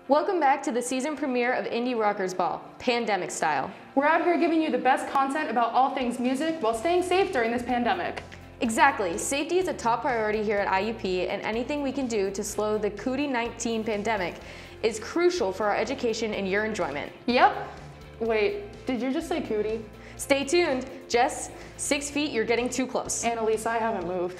Welcome back to the season premiere of Indie Rockers Ball, pandemic style. We're out here giving you the best content about all things music while staying safe during this pandemic. Exactly. Safety is a top priority here at IUP, and anything we can do to slow the COVID-19 pandemic is crucial for our education and your enjoyment. Yep. Wait, did you just say cootie? Stay tuned. Jess, 6 feet, you're getting too close. Annalise, I haven't moved.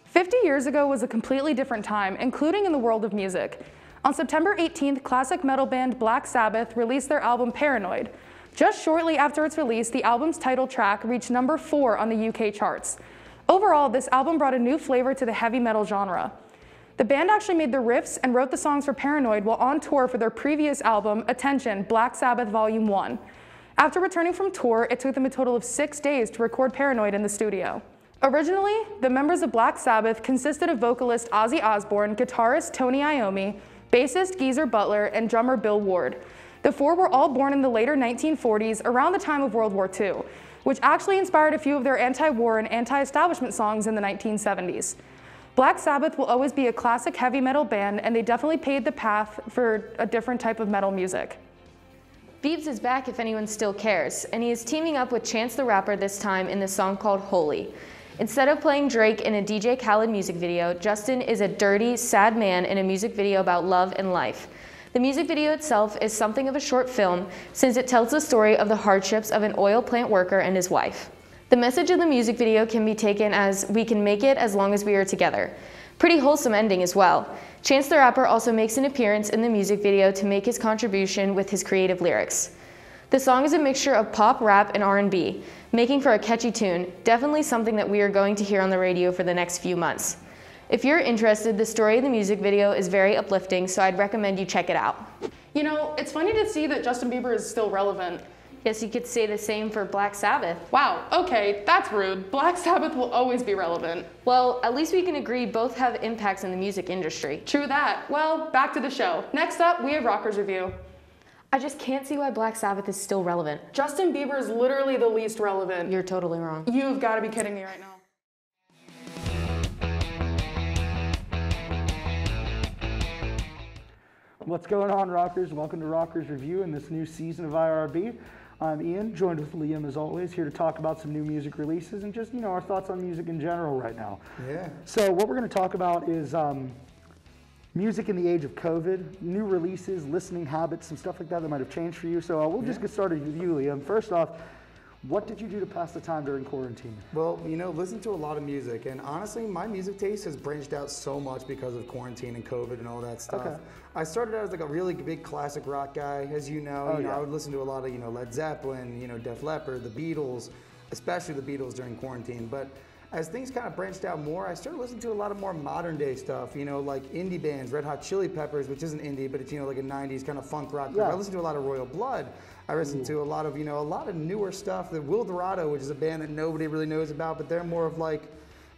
50 years ago was a completely different time, including in the world of music. On September 18th, classic metal band Black Sabbath released their album Paranoid. Just shortly after its release, the album's title track reached number 4 on the UK charts. Overall, this album brought a new flavor to the heavy metal genre. The band actually made the riffs and wrote the songs for Paranoid while on tour for their previous album, Attention, Black Sabbath Volume 1. After returning from tour, it took them a total of 6 days to record Paranoid in the studio. Originally, the members of Black Sabbath consisted of vocalist Ozzy Osbourne, guitarist Tony Iommi, bassist Geezer Butler, and drummer Bill Ward. The four were all born in the later 1940s, around the time of World War II, which actually inspired a few of their anti-war and anti-establishment songs in the 1970s. Black Sabbath will always be a classic heavy metal band, and they definitely paved the path for a different type of metal music. Biebs is back if anyone still cares, and he is teaming up with Chance the Rapper this time in the song called Holy. Instead of playing Drake in a DJ Khaled music video, Justin is a dirty, sad man in a music video about love and life. The music video itself is something of a short film, since it tells the story of the hardships of an oil plant worker and his wife. The message of the music video can be taken as, we can make it as long as we are together. Pretty wholesome ending as well. Chance the Rapper also makes an appearance in the music video to make his contribution with his creative lyrics. The song is a mixture of pop, rap, and R&B, making for a catchy tune, definitely something that we are going to hear on the radio for the next few months. If you're interested, the story of the music video is very uplifting, so I'd recommend you check it out. You know, it's funny to see that Justin Bieber is still relevant. Guess you could say the same for Black Sabbath. Wow, okay, that's rude. Black Sabbath will always be relevant. Well, at least we can agree both have impacts in the music industry. True that. Well, back to the show. Next up, we have Rockers Review. I just can't see why Black Sabbath is still relevant. Justin Bieber is literally the least relevant. You're totally wrong. You've got to be kidding me right now. What's going on, Rockers? Welcome to Rockers Review in this new season of IRB. I'm Ian, joined with Liam as always, here to talk about some new music releases and just, our thoughts on music in general right now. Yeah. So what we're going to talk about is music in the age of COVID, new releases, listening habits, some stuff like that might have changed for you. So we'll just get started with you, Liam. First off, what did you do to pass the time during quarantine? Well, listen to a lot of music, and honestly, my music taste has branched out so much because of quarantine and COVID and all that stuff. Okay. I started out as like a really big classic rock guy, as you know. I would listen to a lot of, Led Zeppelin, Def Leppard, the Beatles, especially the Beatles during quarantine. But as things kind of branched out more, I started listening to a lot of more modern day stuff, like indie bands, Red Hot Chili Peppers, which isn't indie, but it's, like a 90s kind of funk rock group. I listened to a lot of Royal Blood. I listened to a lot of, a lot of newer stuff. The Will Dorado, which is a band that nobody really knows about, but they're more of like,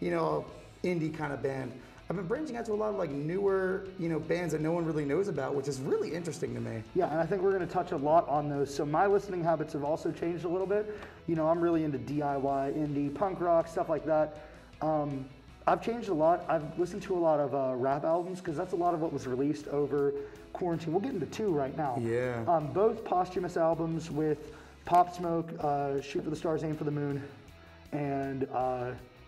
indie kind of band. I've been branching out to a lot of like newer, bands that no one really knows about, which is really interesting to me. Yeah, and I think we're going to touch a lot on those. So my listening habits have also changed a little bit. I'm really into DIY, indie, punk rock, stuff like that. I've changed a lot. I've listened to a lot of rap albums because that's a lot of what was released over quarantine. We'll get into two right now. Yeah. Both posthumous albums with Pop Smoke, Shoot for the Stars, Aim for the Moon, and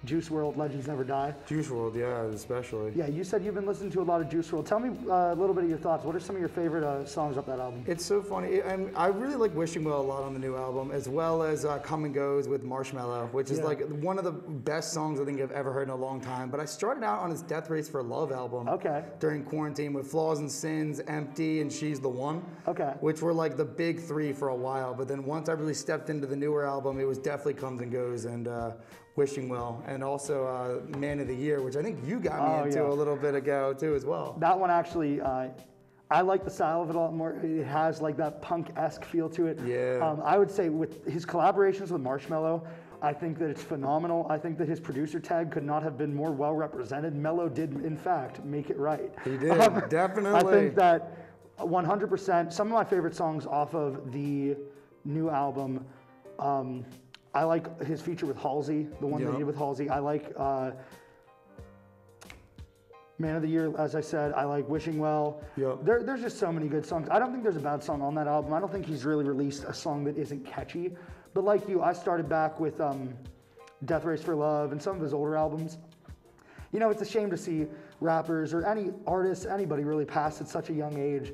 Juice WRLD, Legends Never Die. Juice WRLD, yeah, especially. Yeah, you said you've been listening to a lot of Juice WRLD. Tell me a little bit of your thoughts. What are some of your favorite songs off that album? It's so funny, and I really like Wishing Well a lot on the new album, as well as Come and Goes with Marshmello, which is like one of the best songs I think I've ever heard in a long time. But I started out on his Death Race for Love album during quarantine with Flaws and Sins, Empty, and She's the One, which were like the big three for a while. But then once I really stepped into the newer album, it was definitely Comes and Goes and Wishing Well, and also Man of the Year, which I think you got me into a little bit ago too as well. That one actually, I like the style of it a lot more. It has like that punk-esque feel to it. Yeah. I would say with his collaborations with Marshmello, I think that it's phenomenal. I think that his producer tag could not have been more well represented. Mello did, in fact, make it right. He did, definitely. I think that 100%, some of my favorite songs off of the new album, I like his feature with Halsey, the one that he did with Halsey. I like Man of the Year, as I said, I like Wishing Well. Yep. There's just so many good songs. I don't think there's a bad song on that album. I don't think he's really released a song that isn't catchy. But like you, I started back with Death Race for Love and some of his older albums. You know, it's a shame to see rappers or any artists, anybody really pass at such a young age,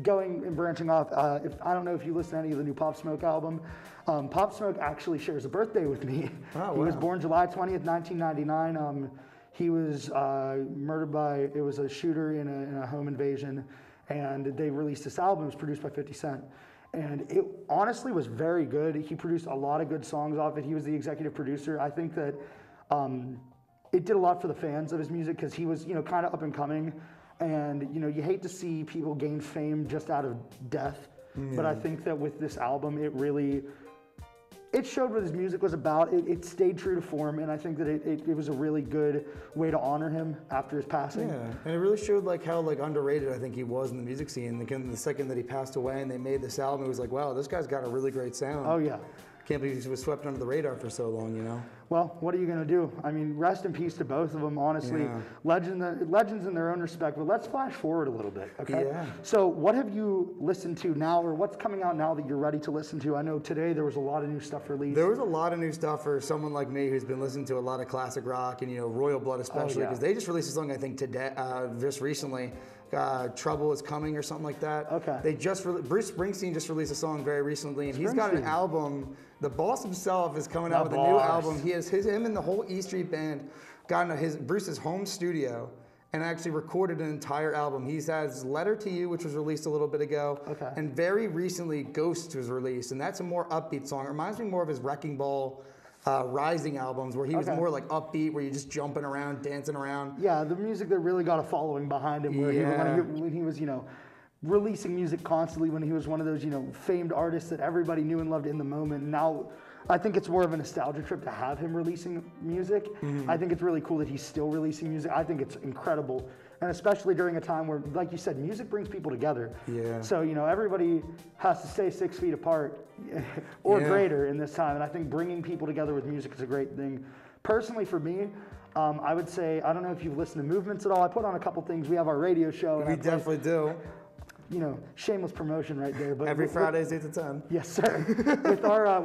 going and branching off. I don't know if you listen to any of the new Pop Smoke album. Pop Smoke actually shares a birthday with me. Oh, he wow. was born July 20th, 1999. He was murdered by, it was a shooter in a home invasion, and they released this album. It was produced by 50 Cent. And it honestly was very good. He produced a lot of good songs off it. He was the executive producer. I think that it did a lot for the fans of his music because he was, you know, kind of up and coming. And, you know, you hate to see people gain fame just out of death. But I think that with this album, it showed what his music was about. It stayed true to form, and I think that it was a really good way to honor him after his passing. Yeah, and it really showed like how like underrated I think he was in the music scene. The second that he passed away and they made this album, it was like, wow, this guy's got a really great sound. Oh yeah. Can't believe he was swept under the radar for so long, you know? Well, what are you going to do? I mean, rest in peace to both of them, honestly. Yeah. Legends in their own respect, but let's flash forward a little bit, okay? Yeah. So what have you listened to now, or what's coming out now that you're ready to listen to? I know today there was a lot of new stuff released. There was a lot of new stuff for someone like me who's been listening to a lot of classic rock and, you know, Royal Blood especially, because they just released a song, I think, today, just recently. Trouble is Coming or something like that. Okay. Bruce Springsteen just released a song very recently, and he's got an album. The boss himself is coming out with a new album. He has him and the whole E Street Band got into Bruce's home studio and actually recorded an entire album. He has Letter to You, which was released a little bit ago. Okay. And very recently, Ghost was released, and that's a more upbeat song. It reminds me more of his Wrecking Ball Rising albums, where he was more like upbeat, where you're just jumping around, dancing around. Yeah, the music that really got a following behind him, where when he was, you know, releasing music constantly, when he was one of those, you know, famed artists that everybody knew and loved in the moment. Now, I think it's more of a nostalgia trip to have him releasing music. I think it's really cool that he's still releasing music. I think it's incredible. And especially during a time where, like you said, music brings people together. Yeah. So, you know, everybody has to stay 6 feet apart or greater in this time. And I think bringing people together with music is a great thing. Personally, for me, I would say, I don't know if you've listened to Movements at all. I put on a couple things. We have our radio show. We definitely do. You know, shameless promotion right there. But every Fridays 8 to 10. Yes, sir.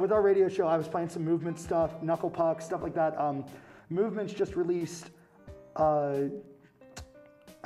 with our radio show, I was playing some Movement stuff, Knuckle Puck, stuff like that. Movements just released. I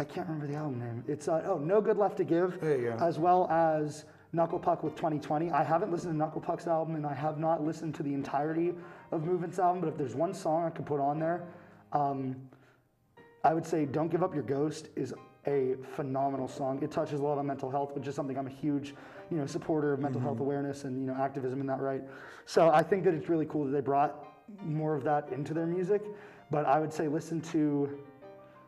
can't remember the album name. It's No Good Left to Give. There you go. As well as Knuckle Puck with 2020. I haven't listened to Knuckle Puck's album, and I have not listened to the entirety of Movement's album. But if there's one song I could put on there, I would say "Don't Give Up Your Ghost" is a phenomenal song. It touches a lot on mental health, which is something I'm a huge, you know, supporter of mental health awareness and, you know, activism in that right. So I think that it's really cool that they brought more of that into their music. But I would say listen to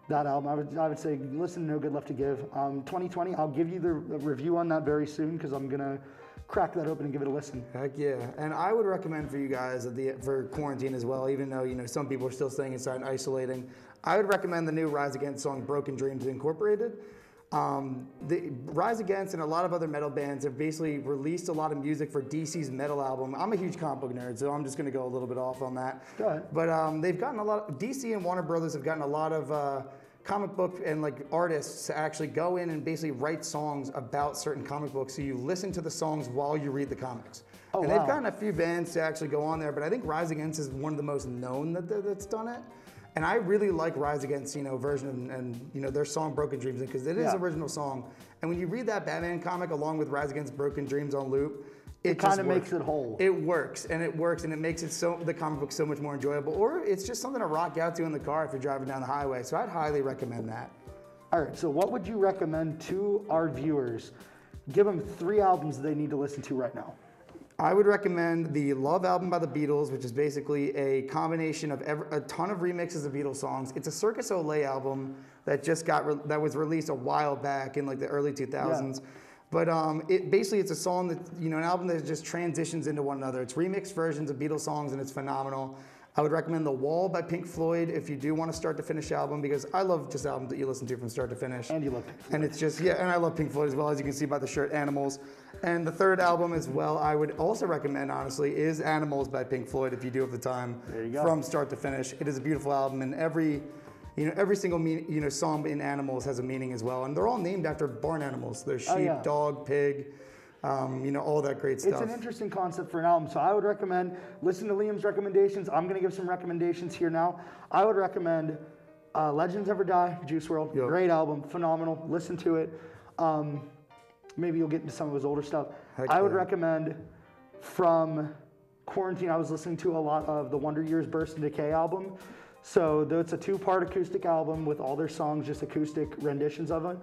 that album. I would say listen to No Good Left to Give. 2020, I'll give you the review on that very soon because I'm gonna crack that open and give it a listen. Heck yeah. And I would recommend for you guys for quarantine as well, even though, you know, some people are still staying inside and isolating, I would recommend the new Rise Against song Broken Dreams Incorporated. The Rise Against and a lot of other metal bands have basically released a lot of music for DC's metal album. I'm a huge comic book nerd, so I'm just going to go a little bit off on that. Go ahead. But they've gotten a lot. DC and Warner Brothers have gotten a lot of comic book and like artists to actually go in and basically write songs about certain comic books. So you listen to the songs while you read the comics. Oh, and wow. they've gotten a few bands to actually go on there, but I think Rise Against is one of the most known that's done it. And I really like Rise Against, you know, version and you know, their song Broken Dreams, because it is an original song. And when you read that Batman comic along with Rise Against Broken Dreams on loop, it kind of makes it whole. It works, and it makes it the comic book so much more enjoyable. Or it's just something to rock out to in the car if you're driving down the highway. So I'd highly recommend that. All right, so what would you recommend to our viewers? Give them 3 albums they need to listen to right now. I would recommend the Love album by the Beatles, which is basically a combination of a ton of remixes of Beatles songs. It's a Circus Olay album that just that was released a while back in like the early 2000s. Yeah. But it's a song that, you know, an album that just transitions into one another. It's remixed versions of Beatles songs, and it's phenomenal. I would recommend The Wall by Pink Floyd if you do want a start to finish album, because I love just albums that you listen to from start to finish. And you love Pink Floyd. And it's just, and I love Pink Floyd as well, as you can see by the shirt, Animals. And the third album as well, I would also recommend, honestly, is Animals by Pink Floyd if you do have the time. There you go. From start to finish. It is a beautiful album, and every every single song in Animals has a meaning as well, and they're all named after barn animals. They're sheep, dog, pig, all that great stuff. It's an interesting concept for an album, so I would recommend listen to Liam's recommendations. I'm going to give some recommendations here now. I would recommend Legends Never Die, Juice WRLD. Yep. Great album, phenomenal. Listen to it. Maybe you'll get into some of his older stuff. I would recommend from quarantine, I was listening to a lot of the Wonder Years Burst and Decay album. So it's a 2-part acoustic album with all their songs, just acoustic renditions of it.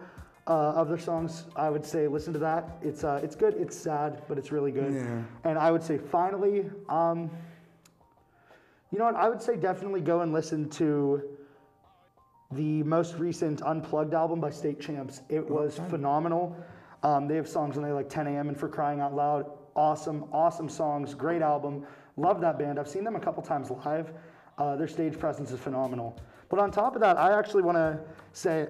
Of their songs, I would say listen to that. It's good. It's sad, but it's really good. Yeah. And I would say finally, you know what? I would say definitely go and listen to the most recent Unplugged album by State Champs. It was phenomenal. They have songs on there like 10 a.m. and For Crying Out Loud. Awesome songs. Great album. Love that band. I've seen them a couple times live. Their stage presence is phenomenal. But on top of that, I actually want to say,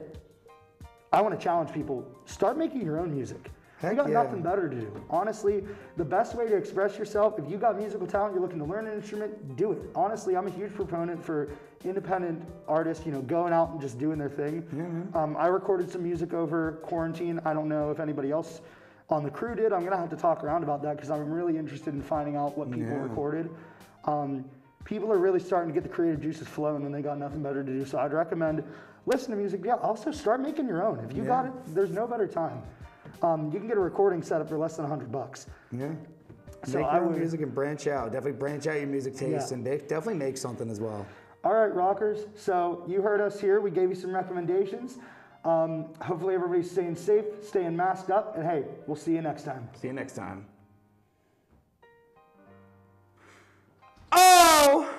I want to challenge people, start making your own music. You got nothing better to do. Honestly, the best way to express yourself, if you got musical talent, you're looking to learn an instrument, do it. Honestly, I'm a huge proponent for independent artists, going out and just doing their thing. Yeah, I recorded some music over quarantine. I don't know if anybody else on the crew did. I'm going to have to talk around about that because I'm really interested in finding out what people recorded. People are really starting to get the creative juices flowing when they got nothing better to do. So I'd recommend listen to music. Yeah, also start making your own. If you got it, there's no better time. You can get a recording set up for less than $100. Yeah. So make your own music and branch out. Definitely branch out your music taste and definitely make something as well. All right, rockers. So you heard us here. We gave you some recommendations. Hopefully everybody's staying safe, staying masked up, and hey, we'll see you next time. See you next time. Oh!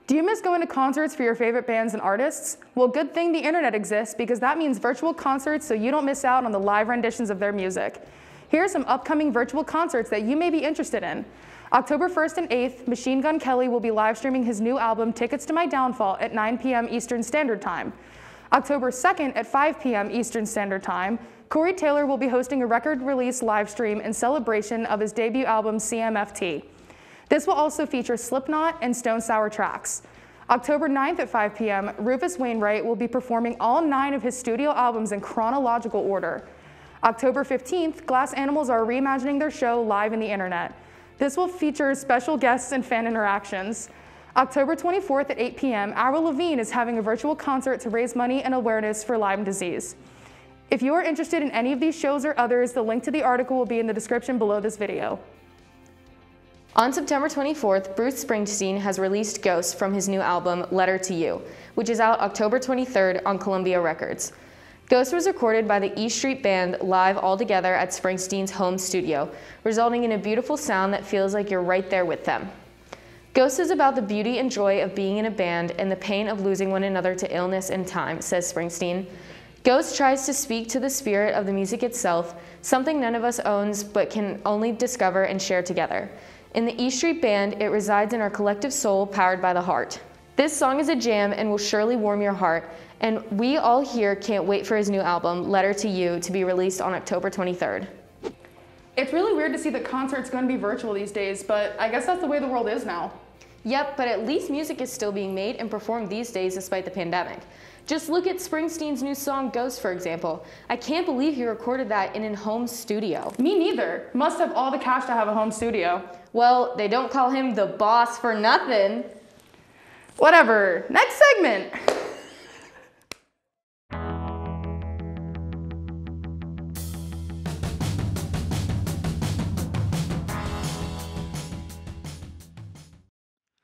Do you miss going to concerts for your favorite bands and artists? Well, good thing the internet exists because that means virtual concerts so you don't miss out on the live renditions of their music. Here are some upcoming virtual concerts that you may be interested in. October 1st and 8th, Machine Gun Kelly will be live streaming his new album, Tickets to My Downfall, at 9 p.m. Eastern Standard Time. October 2nd at 5 p.m. Eastern Standard Time, Corey Taylor will be hosting a record release live stream in celebration of his debut album, CMFT. This will also feature Slipknot and Stone Sour Tracks. October 9th at 5 p.m., Rufus Wainwright will be performing all 9 of his studio albums in chronological order. October 15th, Glass Animals are reimagining their show live in the internet. This will feature special guests and fan interactions. October 24th at 8 p.m., Avril Lavigne is having a virtual concert to raise money and awareness for Lyme disease. If you are interested in any of these shows or others, the link to the article will be in the description below this video. On September 24th, Bruce Springsteen has released Ghost from his new album, Letter to You, which is out October 23rd on Columbia Records. Ghost was recorded by the E Street Band live all together at Springsteen's home studio, resulting in a beautiful sound that feels like you're right there with them. Ghost is about the beauty and joy of being in a band and the pain of losing one another to illness and time, says Springsteen. Ghost tries to speak to the spirit of the music itself, something none of us owns but can only discover and share together. In the E Street Band, it resides in our collective soul powered by the heart. This song is a jam and will surely warm your heart, and we all here can't wait for his new album, Letter to You, to be released on October 23rd. It's really weird to see that concerts going to be virtual these days, but I guess that's the way the world is now. Yep, but at least music is still being made and performed these days despite the pandemic. Just look at Springsteen's new song, Ghost, for example. I can't believe he recorded that in a home studio. Me neither. Must have all the cash to have a home studio. Well, they don't call him the boss for nothing. Whatever. Next segment.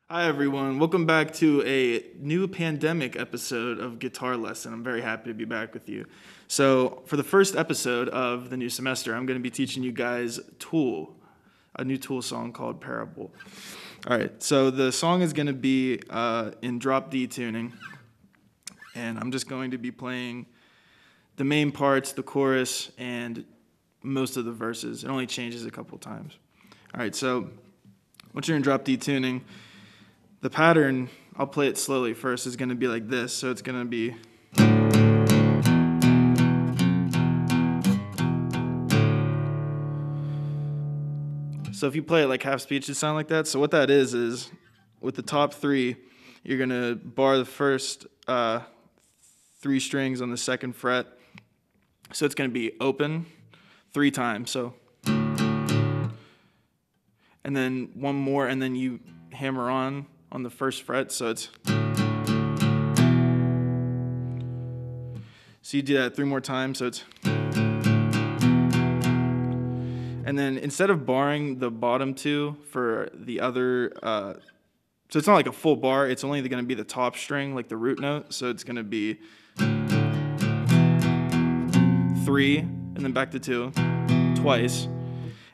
Hi everyone, welcome back to a new pandemic episode of Guitar Lesson. I'm very happy to be back with you. So for the first episode of the new semester, I'm going to be teaching you guys Tool, a new Tool song called Parable. All right, so the song is going to be in drop D tuning, and I'm just going to be playing the main parts, the chorus, and most of the verses. It only changes a couple times. All right, so once you're in drop D tuning, the pattern, I'll play it slowly first, is going to be like this. So it's going to be... So if you play it like half speed, it should sound like that. So what that is with the top 3, you're gonna bar the first 3 strings on the 2nd fret. So it's gonna be open 3 times. So, and then 1 more, and then you hammer on the 1st fret. So it's, so you do that 3 more times. So it's, and then instead of barring the bottom 2 for the other, so it's not like a full bar, it's only going to be the top string, like the root note. So it's going to be 3, and then back to 2, twice.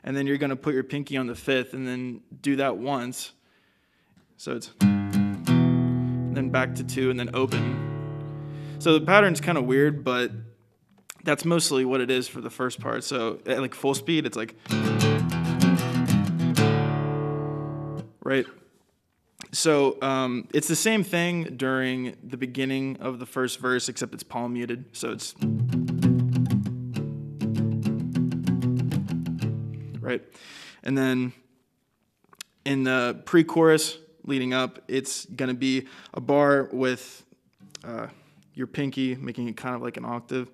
And then you're going to put your pinky on the 5th, and then do that once. So it's, and then back to 2, and then open. So the pattern's kind of weird, but that's mostly what it is for the first part. So at like full speed, it's like, right? So it's the same thing during the beginning of the first verse, except it's palm muted. So it's, right? And then in the pre-chorus leading up, it's gonna be a bar with your pinky, making it kind of like an octave.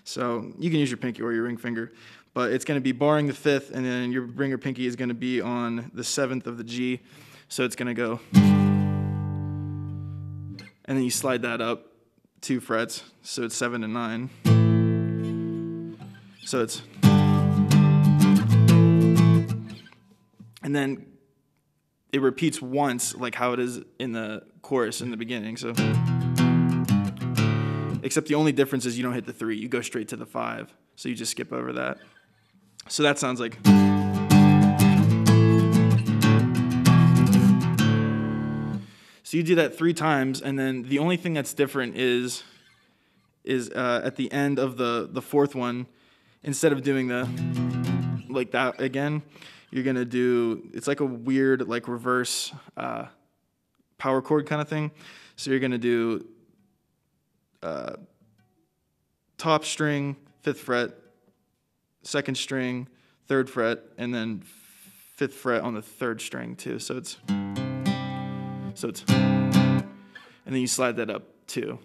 So you can use your pinky or your ring finger, but it's going to be barring the 5th, and then your ringer pinky is going to be on the 7th of the G. So it's going to go, and then you slide that up 2 frets, so it's 7 and 9. So it's, and then it repeats once, like how it is in the chorus in the beginning. So, except the only difference is you don't hit the 3, you go straight to the 5. So you just skip over that. So that sounds like. So you do that 3 times, and then the only thing that's different is at the end of the 4th one, instead of doing the like that again, you're gonna do, it's like a weird like reverse power chord kind of thing. So you're gonna do top string, 5th fret, 2nd string, 3rd fret, and then 5th fret on the 3rd string too. So it's, and then you slide that up too.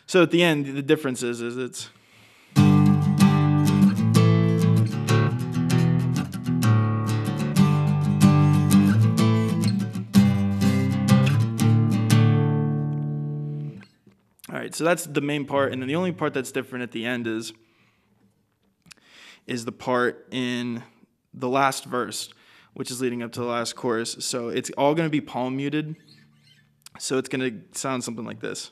So at the end, the difference is it's, all right, so that's the main part, and then the only part that's different at the end is the part in the last verse, which is leading up to the last chorus. So it's all going to be palm muted, so it's going to sound something like this.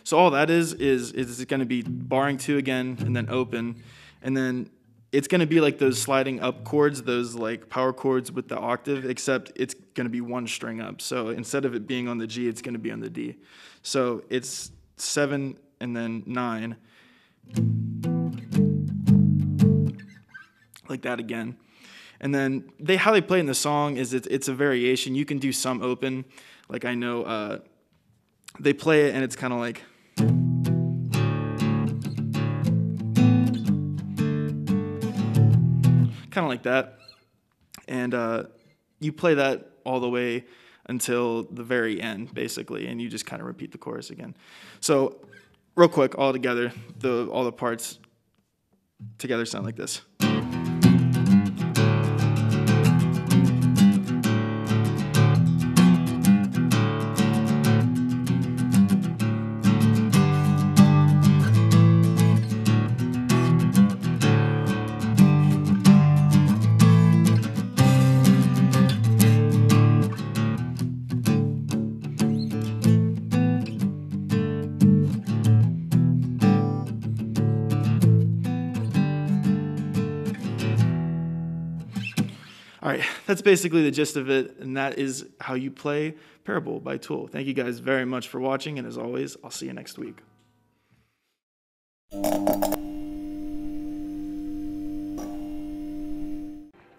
So all that is going to be barring 2 again, and then open, and then it's going to be like those sliding up chords, those like power chords with the octave, except it's going to be 1 string up. So instead of it being on the G, it's going to be on the D. So it's 7 and then 9. Like that again. And then how they play in the song is it's a variation. You can do some open. Like I know they play it and it's kind of like, that, and you play that all the way until the very end, basically, and you just kind of repeat the chorus again. So, real quick, all together, all the parts together sound like this. All right, that's basically the gist of it, and that is how you play Parable by Tool. Thank you guys very much for watching, and as always, I'll see you next week.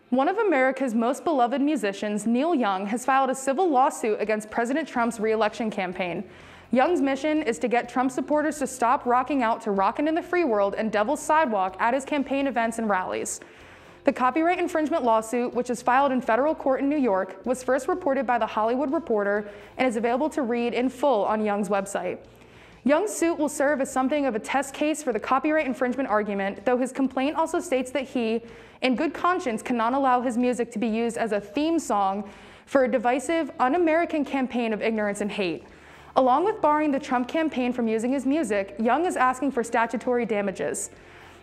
One of America's most beloved musicians, Neil Young, has filed a civil lawsuit against President Trump's re-election campaign. Young's mission is to get Trump supporters to stop rocking out to Rockin' in the Free World and Devil's Sidewalk at his campaign events and rallies. The copyright infringement lawsuit, which is filed in federal court in New York, was first reported by The Hollywood Reporter and is available to read in full on Young's website. Young's suit will serve as something of a test case for the copyright infringement argument, though his complaint also states that he, in good conscience, cannot allow his music to be used as a theme song for a divisive, un-American campaign of ignorance and hate. Along with barring the Trump campaign from using his music, Young is asking for statutory damages.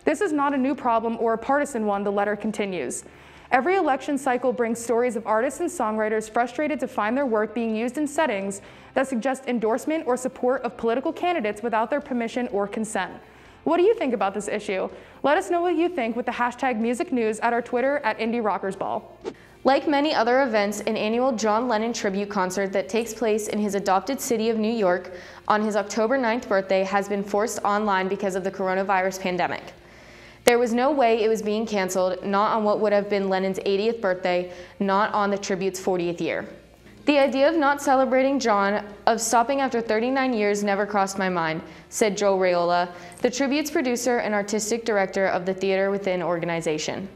This is not a new problem or a partisan one, the letter continues. Every election cycle brings stories of artists and songwriters frustrated to find their work being used in settings that suggest endorsement or support of political candidates without their permission or consent. What do you think about this issue? Let us know what you think with the hashtag #MusicNews at our Twitter at Indie Rockers Ball. Like many other events, an annual John Lennon tribute concert that takes place in his adopted city of New York on his October 9th birthday has been forced online because of the coronavirus pandemic. There was no way it was being canceled, not on what would have been Lennon's 80th birthday, not on the tribute's 40th year. The idea of not celebrating John, of stopping after 39 years, never crossed my mind, said Joe Raiola, the tribute's producer and artistic director of the Theater Within organization.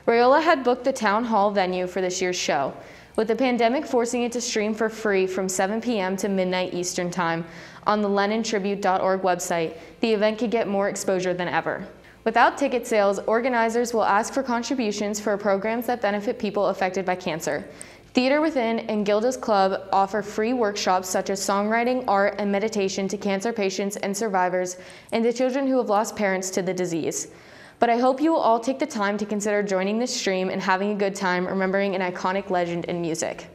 Raiola had booked the town hall venue for this year's show, with the pandemic forcing it to stream for free from 7 p.m. to midnight Eastern Time on the LennonTribute.org website. The event could get more exposure than ever. Without ticket sales, organizers will ask for contributions for programs that benefit people affected by cancer. Theater Within and Gilda's Club offer free workshops such as songwriting, art, and meditation to cancer patients and survivors and to children who have lost parents to the disease. But I hope you will all take the time to consider joining this stream and having a good time remembering an iconic legend in music.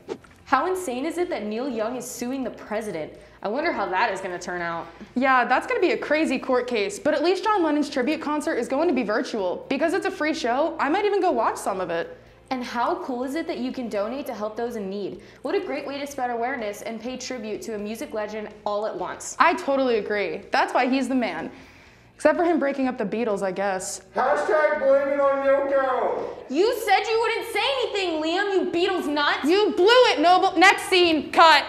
How insane is it that Neil Young is suing the president? I wonder how that is going to turn out. Yeah, that's going to be a crazy court case, but at least John Lennon's tribute concert is going to be virtual. Because it's a free show, I might even go watch some of it. And how cool is it that you can donate to help those in need? What a great way to spread awareness and pay tribute to a music legend all at once. I totally agree. That's why he's the man. Except for him breaking up the Beatles, I guess. Hashtag blame it on Yoko. You said you wouldn't say anything, Liam, you Beatles nuts. You blew it, Noble. Next scene, cut.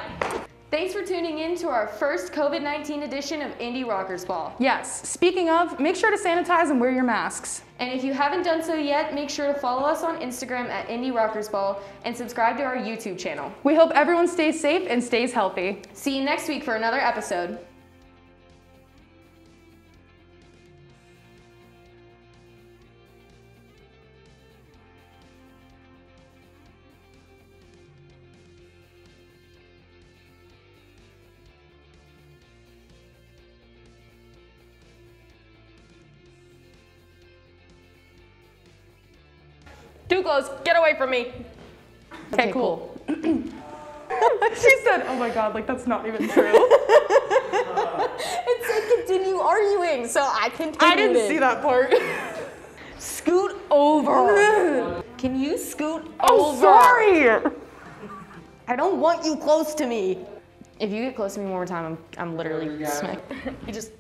Thanks for tuning in to our first COVID-19 edition of Indie Rockers Ball. Yes, speaking of, make sure to sanitize and wear your masks. And if you haven't done so yet, make sure to follow us on Instagram at Indie Rockers Ball and subscribe to our YouTube channel. We hope everyone stays safe and stays healthy. See you next week for another episode. Too close, get away from me. Okay, cool. She said, oh my God, like that's not even true. It said continue arguing, so I continued. I didn't see that part. Scoot over. Can you scoot over? Sorry. I don't want you close to me. If you get close to me one more time, I'm literally smack. You just.